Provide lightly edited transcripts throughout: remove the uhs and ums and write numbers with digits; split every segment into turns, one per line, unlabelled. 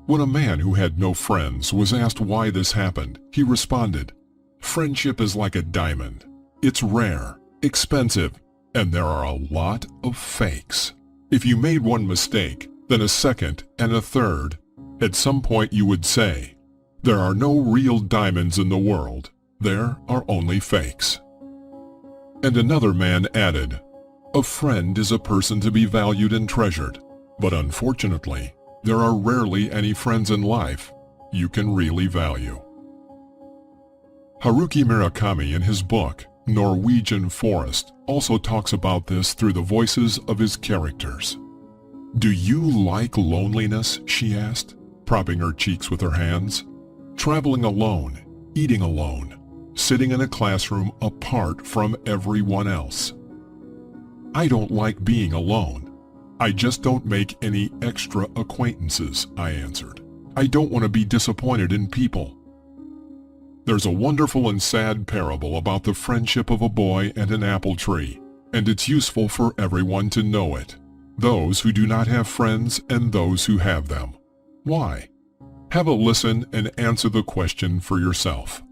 When a man who had no friends was asked why this happened, he responded, "Friendship is like a diamond. It's rare, expensive, and there are a lot of fakes. If you made one mistake, then a second and a third, at some point you would say, 'There are no real diamonds in the world. There are only fakes.'" And another man added, "A friend is a person to be valued and treasured, but unfortunately, there are rarely any friends in life you can really value." Haruki Murakami, in his book, Norwegian Forest, also talks about this through the voices of his characters. "Do you like loneliness?" she asked, propping her cheeks with her hands. "Traveling alone, eating alone, sitting in a classroom apart from everyone else." "I don't like being alone. I just don't make any extra acquaintances," I answered. "I don't want to be disappointed in people." There's a wonderful and sad parable about the friendship of a boy and an apple tree, and it's useful for everyone to know it, those who do not have friends and those who have them. Why? Have a listen and answer the question for yourself.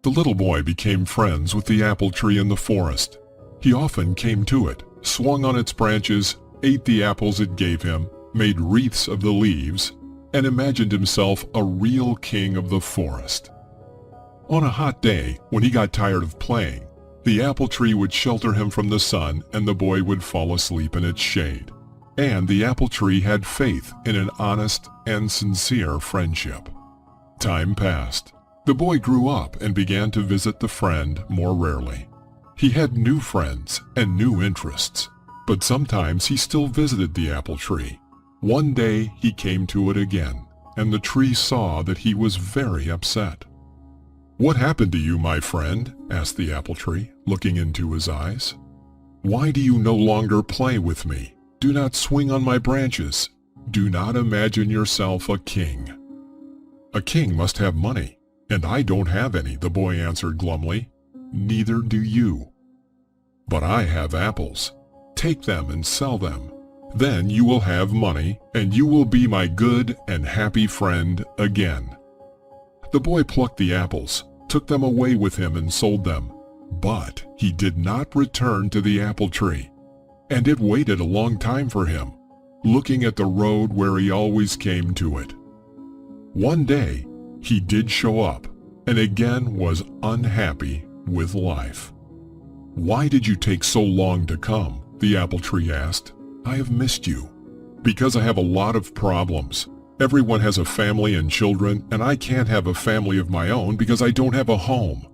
The little boy became friends with the apple tree in the forest. He often came to it, swung on its branches, ate the apples it gave him, made wreaths of the leaves, and imagined himself a real king of the forest. On a hot day, when he got tired of playing, the apple tree would shelter him from the sun and the boy would fall asleep in its shade. And the apple tree had faith in an honest and sincere friendship. Time passed. The boy grew up and began to visit the friend more rarely. He had new friends and new interests, but sometimes he still visited the apple tree. One day he came to it again, and the tree saw that he was very upset. "What happened to you, my friend?" asked the apple tree, looking into his eyes. "Why do you no longer play with me? Do not swing on my branches. Do not imagine yourself a king." "A king must have money, and I don't have any," the boy answered glumly. "Neither do you." "But I have apples. Take them and sell them. Then you will have money, and you will be my good and happy friend again." The boy plucked the apples, took them away with him and sold them, but he did not return to the apple tree, and it waited a long time for him, looking at the road where he always came to it. One day, he did show up, and again was unhappy with life. "Why did you take so long to come?" the apple tree asked. "I have missed you." "Because I have a lot of problems. Everyone has a family and children, and I can't have a family of my own because I don't have a home.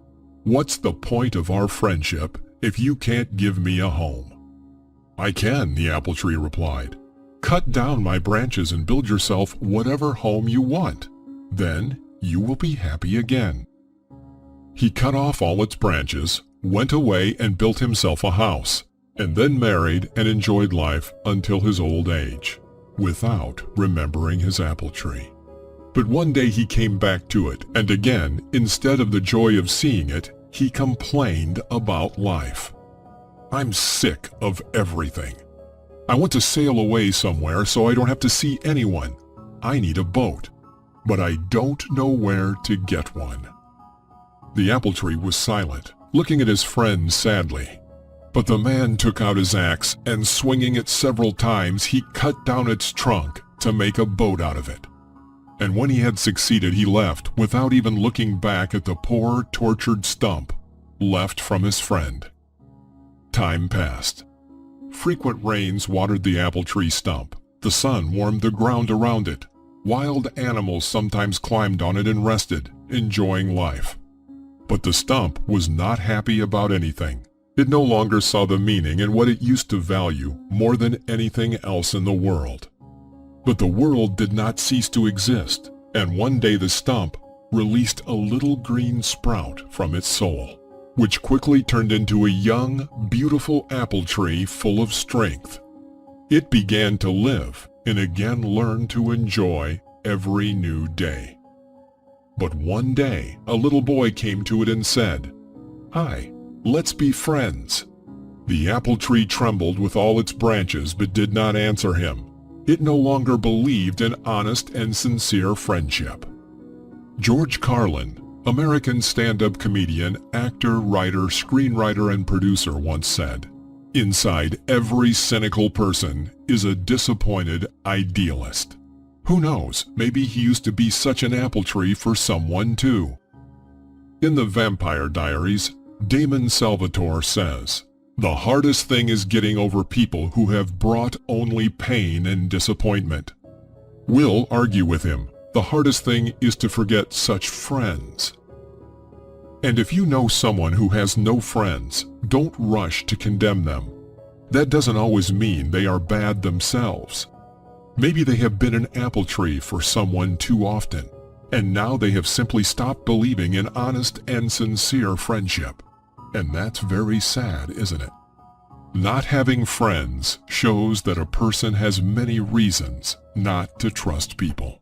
What's the point of our friendship if you can't give me a home?" "I can," the apple tree replied. "Cut down my branches and build yourself whatever home you want. Then you will be happy again." He cut off all its branches, went away and built himself a house, and then married and enjoyed life until his old age, without remembering his apple tree. But one day he came back to it, and again, instead of the joy of seeing it, he complained about life. "I'm sick of everything. I want to sail away somewhere so I don't have to see anyone. I need a boat, but I don't know where to get one." The apple tree was silent, looking at his friend sadly. But the man took out his axe, and swinging it several times, he cut down its trunk to make a boat out of it. And when he had succeeded, he left without even looking back at the poor, tortured stump left from his friend. Time passed. Frequent rains watered the apple tree stump. The sun warmed the ground around it. Wild animals sometimes climbed on it and rested, enjoying life. But the stump was not happy about anything. It no longer saw the meaning in what it used to value more than anything else in the world. But the world did not cease to exist, and one day the stump released a little green sprout from its soul, which quickly turned into a young, beautiful apple tree full of strength. It began to live and again learned to enjoy every new day. But one day, a little boy came to it and said, "Hi, let's be friends." The apple tree trembled with all its branches but did not answer him. It no longer believed in honest and sincere friendship. George Carlin, American stand-up comedian, actor, writer, screenwriter, and producer once said, "Inside every cynical person is a disappointed idealist. Who knows, maybe he used to be such an apple tree for someone too." In the Vampire Diaries, Damon Salvatore says, "The hardest thing is getting over people who have brought only pain and disappointment." We'll argue with him. The hardest thing is to forget such friends. And if you know someone who has no friends, don't rush to condemn them. That doesn't always mean they are bad themselves. Maybe they have been an apple tree for someone too often, and now they have simply stopped believing in honest and sincere friendship. And that's very sad, isn't it? Not having friends shows that a person has many reasons not to trust people.